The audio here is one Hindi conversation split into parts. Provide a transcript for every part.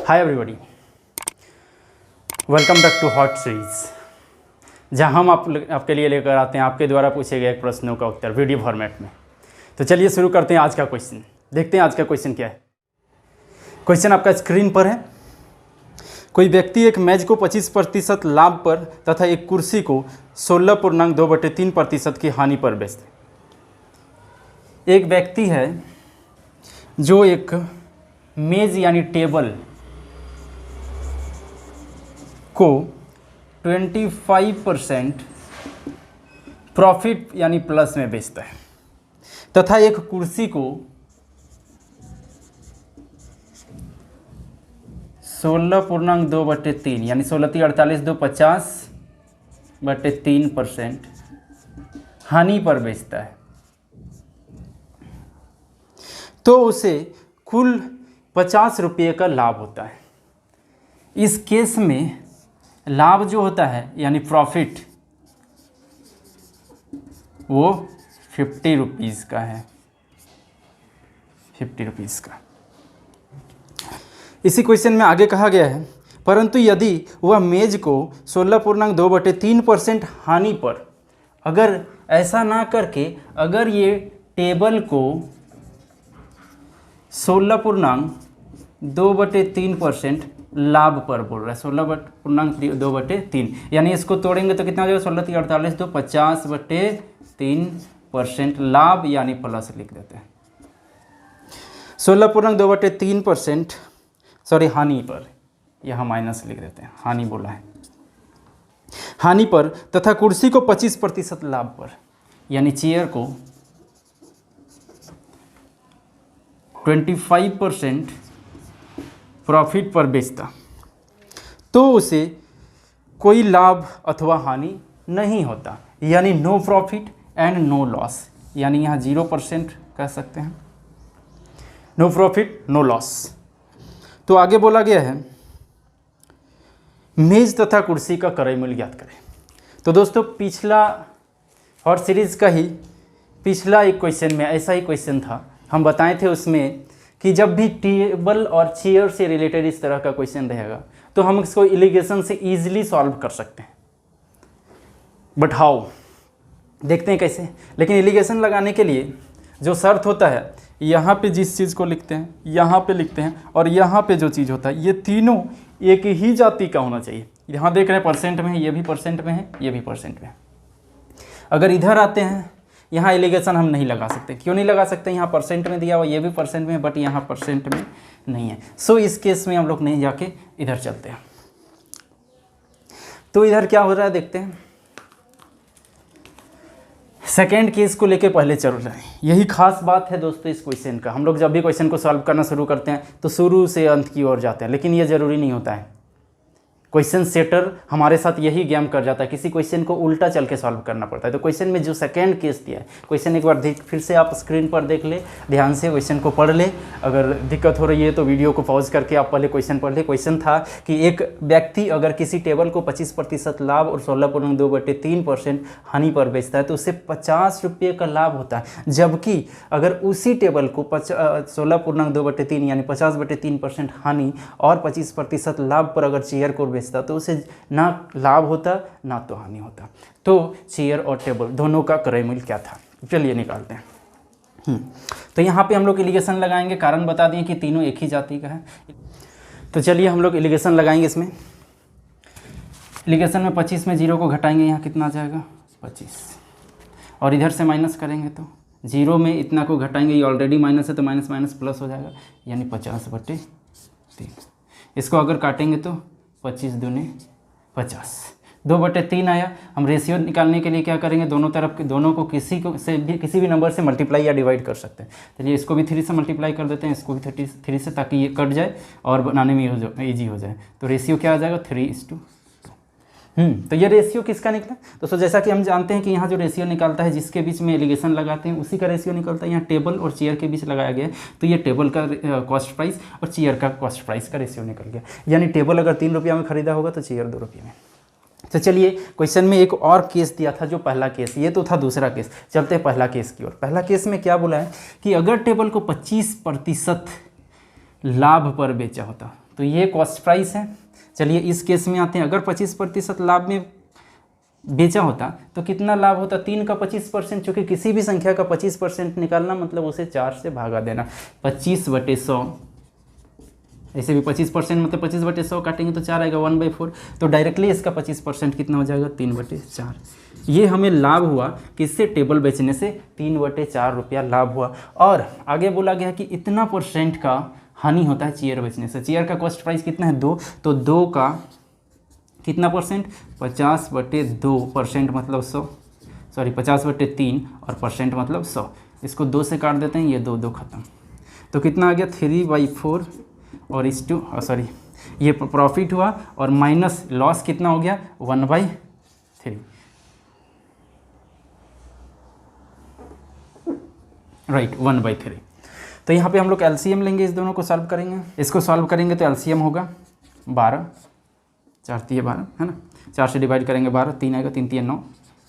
Hi everybody, welcome back to hot series, जहां हम आपके लिए लेकर आते हैं आपके द्वारा पूछे गए प्रश्नों का उत्तर वीडियो फॉर्मेट में। तो चलिए शुरू करते हैं आज का क्वेश्चन। देखते हैं आज का क्वेश्चन क्या है। क्वेश्चन आपका स्क्रीन पर है। कोई व्यक्ति एक मेज को 25% लाभ पर तथा एक कुर्सी को 16.2/3% की हानि पर बेचते। एक व्यक्ति है जो एक मेज यानी टेबल को 25% प्रॉफिट यानी प्लस में बेचता है तथा एक कुर्सी को 16.2/3 यानी 16×3=48 हानि पर बेचता है, तो उसे कुल 50 रुपये का लाभ होता है। इस केस में लाभ जो होता है यानी प्रॉफिट वो 50 रुपीज़ का है, 50 रुपीज़ का। इसी क्वेश्चन में आगे कहा गया है, परंतु यदि वह मेज को 16.2/3% हानि पर, अगर ऐसा ना करके अगर ये टेबल को 16.2/3% लाभ पर बोल रहा है, 16.2/3 यानी इसको तोड़ेंगे तो कितना हो जाएगा, 16×3=48 तो 50/3% लाभ यानी प्लस लिख देते हैं। 16.2/3% सॉरी हानि पर, यहाँ माइनस लिख देते हैं, हानि बोला है, हानि पर तथा कुर्सी को 25% लाभ पर यानी चेयर को 25% प्रॉफिट पर बेचता, तो उसे कोई लाभ अथवा हानि नहीं होता, यानी no profit and no loss, यानी यहाँ 0% कह सकते हैं, नो प्रॉफिट नो लॉस। तो आगे बोला गया है मेज तथा कुर्सी का क्रय मूल्य ज्ञात करें। तो दोस्तों पिछला हॉट सीरीज का ही पिछला एक क्वेश्चन में ऐसा ही क्वेश्चन था, हम बताए थे उसमें कि जब भी टेबल और चेयर से रिलेटेड इस तरह का क्वेश्चन रहेगा तो हम इसको एलिगेशन से ईजिली सॉल्व कर सकते हैं। बट हाउ, देखते हैं कैसे। लेकिन एलिगेशन लगाने के लिए जो शर्त होता है, यहाँ पे जिस चीज़ को लिखते हैं यहाँ पे लिखते हैं, और यहाँ पे जो चीज़ होता है ये तीनों एक ही जाति का होना चाहिए। यहाँ देख रहे हैं परसेंट में है, ये भी परसेंट में है, ये भी परसेंट में है। अगर इधर आते हैं यहाँ एलिगेशन हम नहीं लगा सकते। क्यों नहीं लगा सकते, यहाँ परसेंट में दिया हुआ, ये भी परसेंट में है, बट यहाँ परसेंट में नहीं है। सो इस केस में हम लोग नहीं जाके इधर चलते हैं। तो इधर क्या हो रहा है देखते हैं। सेकेंड केस को लेके पहले चल रहा है। यही खास बात है दोस्तों इस क्वेश्चन का। हम लोग जब भी क्वेश्चन को सॉल्व करना शुरू करते हैं तो शुरू से अंत की ओर जाते हैं, लेकिन ये ज़रूरी नहीं होता है। क्वेश्चन सेटर हमारे साथ यही गेम कर जाता है, किसी क्वेश्चन को उल्टा चल के सॉल्व करना पड़ता है। तो क्वेश्चन में जो सेकंड केस दिया है, क्वेश्चन एक बार फिर से आप स्क्रीन पर देख ले, ध्यान से क्वेश्चन को पढ़ ले। अगर दिक्कत हो रही है तो वीडियो को पॉज करके आप पहले क्वेश्चन पढ़ ले। क्वेश्चन था कि एक व्यक्ति अगर किसी टेबल को 25% लाभ और 16.2/3% हानि पर बेचता है तो उससे 50 रुपये का लाभ होता है, जबकि अगर उसी टेबल को 16.2/3 यानी 50/3% हानि और 25% लाभ पर अगर चेयर को तो उसे ना लाभ होता ना तो हानि होता। तो चेयर और टेबल दोनों का क्रय मूल्य क्या था, चलिए निकालते हैं। तो यहाँ पे हम लोग एलिगेशन लगाएंगे, कारण बता दिए कि तीनों एक ही जाति का है। तो चलिए हम लोग एलिगेशन लगाएंगे। इसमें एलिगेशन में 25 में 0 को घटाएंगे, यहाँ कितना आ जाएगा 25, और इधर से माइनस करेंगे तो 0 में इतना को घटाएंगे, ये ऑलरेडी माइनस है तो माइनस माइनस प्लस हो जाएगा, यानी 50/3। इसको अगर काटेंगे तो 25 दूने 50, 2/3 आया। हम रेशियो निकालने के लिए क्या करेंगे, दोनों तरफ दोनों को किसी भी नंबर से मल्टीप्लाई या डिवाइड कर सकते हैं। चलिए इसको भी 3 से मल्टीप्लाई कर देते हैं, इसको भी 3 से, ताकि ये कट जाए और बनाने में ईजी हो जाए। तो रेशियो क्या आ जाएगा 3:2। तो ये रेशियो किसका निकला दोस्तों, जैसा कि हम जानते हैं कि यहाँ जो रेशियो निकलता है जिसके बीच में एलिगेशन लगाते हैं उसी का रेशियो निकलता है। यहाँ टेबल और चेयर के बीच लगाया गया है, तो ये टेबल का कॉस्ट प्राइस और चेयर का कॉस्ट प्राइस का रेशियो निकल गया। यानी टेबल अगर 3 रुपया में खरीदा होगा तो चेयर 2 रुपये में। तो चलिए क्वेश्चन में एक और केस दिया था, जो पहला केस, ये तो था दूसरा केस। चलते हैं पहला केस की ओर। पहला केस में क्या बोला है कि अगर टेबल को 25% लाभ पर बेचा होता, तो ये कॉस्ट प्राइस है। चलिए इस केस में आते हैं, अगर 25% लाभ में बेचा होता तो कितना लाभ होता, 3 का 25%, चूँकि किसी भी संख्या का 25% निकालना मतलब उसे 4 से भागा देना। 25/100, ऐसे भी 25% मतलब 25/100 काटेंगे तो 4 आएगा, 1/4। तो डायरेक्टली इसका 25% कितना हो जाएगा, 3/4। ये हमें लाभ हुआ किससे, टेबल बेचने से 3/4 रुपया लाभ हुआ। और आगे बोला गया कि इतना % का हानि होता है चेयर बेचने से। चेयर का कॉस्ट प्राइस कितना है, 2, तो 2 का कितना %, 50/2% मतलब 100, सॉरी 50/3 और % मतलब 100। इसको 2 से काट देते हैं, ये 2 ख़त्म, तो कितना आ गया 3/4 और इस टू, सॉरी ये प्रॉफिट हुआ और माइनस लॉस कितना हो गया 1/3, राइट 1/3। तो यहाँ पे हम लोग एलसीएम लेंगे, इस दोनों को सॉल्व करेंगे। इसको सॉल्व करेंगे तो एलसीएम होगा 12, 4 3 12 है ना, 4 से डिवाइड करेंगे 12, 3 आएगा, 3 3 9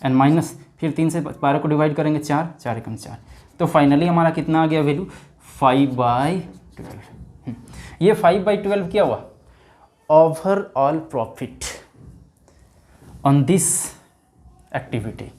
एंड माइनस फिर 3 से 12 को डिवाइड करेंगे 4, 4 एकम 4। तो फाइनली हमारा कितना आ गया वैल्यू 5/12। ये 5/12 क्या हुआ, overall profit on this activity.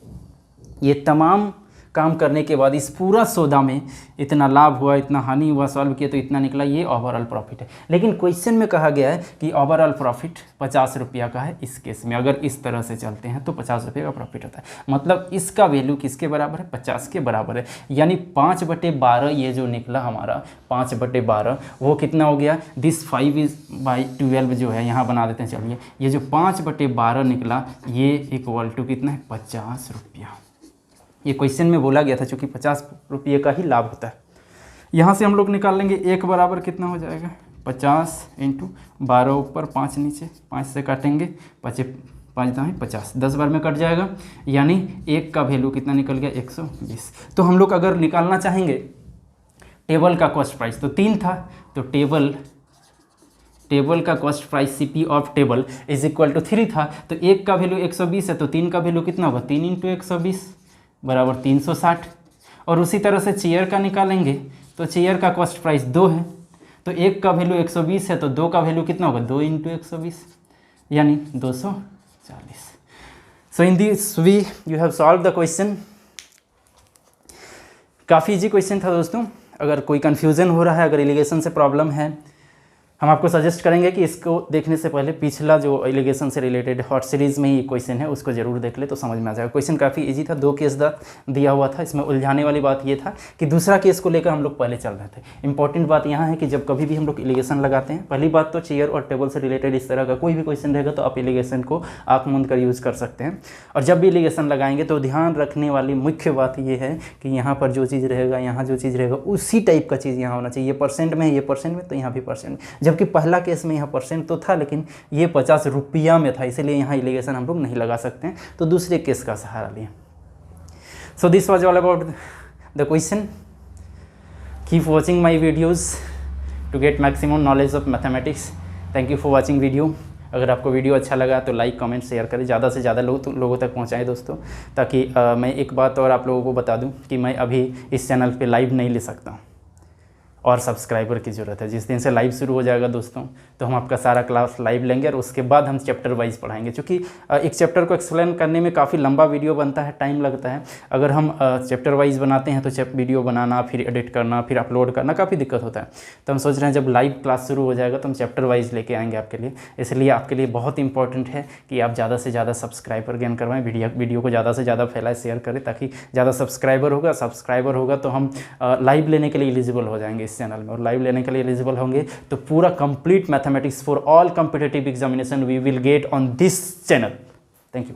ये तमाम काम करने के बाद इस पूरा सौदा में इतना लाभ हुआ, इतना हानि हुआ, सॉल्व किया तो इतना निकला, ये ओवरऑल प्रॉफिट है। लेकिन क्वेश्चन में कहा गया है कि ओवरऑल प्रॉफिट 50 रुपया का है। इस केस में अगर इस तरह से चलते हैं तो 50 रुपये का प्रॉफिट होता है, मतलब इसका वैल्यू किसके बराबर है, 50 के बराबर है। यानी 5/12 ये जो निकला हमारा 5/12 वो कितना हो गया, दिस 5/12 जो है यहाँ बना देते हैं। चलिए ये जो 5/12 निकला ये इक्वल टू कितना है, 50 रुपया। ये क्वेश्चन में बोला गया था, चूँकि 50 रुपये का ही लाभ होता है। यहाँ से हम लोग निकाल लेंगे 1 बराबर कितना हो जाएगा, 50 × 12 ऊपर 5 नीचे, 5 से काटेंगे 5 5 50, 10 बार में कट जाएगा, यानी 1 का वैल्यू कितना निकल गया 120। तो हम लोग अगर निकालना चाहेंगे टेबल का कॉस्ट प्राइस तो 3 था, तो टेबल का cost price CP of table is equal to 3 था। तो 1 का वैल्यू 120 है, तो 3 का वैल्यू कितना होगा, 3 × 120 बराबर 360। और उसी तरह से चेयर का निकालेंगे तो चेयर का कॉस्ट प्राइस 2 है, तो 1 का वैल्यू 120 है, तो 2 का वैल्यू कितना होगा, 2 × 120 यानी 240। So in this way you have solve the question. काफ़ी इजी क्वेश्चन था दोस्तों। अगर कोई कन्फ्यूज़न हो रहा है, अगर एलिगेशन से प्रॉब्लम है, हम आपको सजेस्ट करेंगे कि इसको देखने से पहले पिछला जो एलिगेशन से रिलेटेड हॉट सीरीज़ में ही क्वेश्चन है उसको जरूर देख ले, तो समझ में आ जाएगा। क्वेश्चन काफ़ी इजी था, 2 केस दिया हुआ था। इसमें उलझाने वाली बात ये था कि दूसरा केस को लेकर हम लोग पहले चल रहे थे। इंपॉर्टेंट बात यहाँ है कि जब कभी भी हम लोग एलिगेशन लगाते हैं, पहली बात तो चेयर और टेबल से रिलेटेड इस तरह का कोई भी क्वेश्चन रहेगा तो आप एलिगेशन को आँख मूंद कर यूज़ कर सकते हैं। और जब भी एलिगेशन लगाएंगे तो ध्यान रखने वाली मुख्य बात ये है कि यहाँ पर जो चीज़ रहेगा, यहाँ जो चीज़ रहेगा, उसी टाइप का चीज़ यहाँ होना चाहिए। ये % में है, ये % में, तो यहाँ भी % में। जबकि पहला केस में यहाँ % तो था, लेकिन ये 50 रुपया में था, इसीलिए यहाँ एलिगेशन हम लोग नहीं लगा सकते हैं, तो दूसरे केस का सहारा लिए। So this was all about the question. Keep watching my videos to get maximum knowledge of mathematics. Thank you for watching video. अगर आपको वीडियो अच्छा लगा तो लाइक, कमेंट, शेयर करें, ज़्यादा से ज़्यादा लोगों तक पहुँचाएँ दोस्तों, ताकि मैं एक बात और आप लोगों को बता दूं कि मैं अभी इस चैनल पे लाइव नहीं ले सकता और सब्सक्राइबर की ज़रूरत है। जिस दिन से लाइव शुरू हो जाएगा दोस्तों, तो हम आपका सारा क्लास लाइव लेंगे और उसके बाद हम चैप्टर वाइज पढ़ाएंगे, क्योंकि एक चैप्टर को एक्सप्लेन करने में काफ़ी लंबा वीडियो बनता है, टाइम लगता है। अगर हम चैप्टर वाइज बनाते हैं तो वीडियो बनाना, फिर एडिट करना, फिर अपलोड करना काफ़ी दिक्कत होता है। तो हम सोच रहे हैं जब लाइव क्लास शुरू हो जाएगा तो हम चैप्टर वाइज लेके आएंगे आपके लिए। इसलिए आपके लिए बहुत इंपॉर्टेंट है कि आप ज़्यादा से ज़्यादा सब्सक्राइबर गेन करवाएं, वीडियो को ज़्यादा से ज़्यादा फैलाएं, शेयर करें, ताकि ज़्यादा सब्सक्राइबर होगा तो हम लाइव लेने के लिए एलिजिबल हो जाएंगे इस चैनल में। और लाइव लेने के लिए एलिजिबल होंगे तो पूरा complete mathematics for all competitive examination we will get on this channel. Thank you.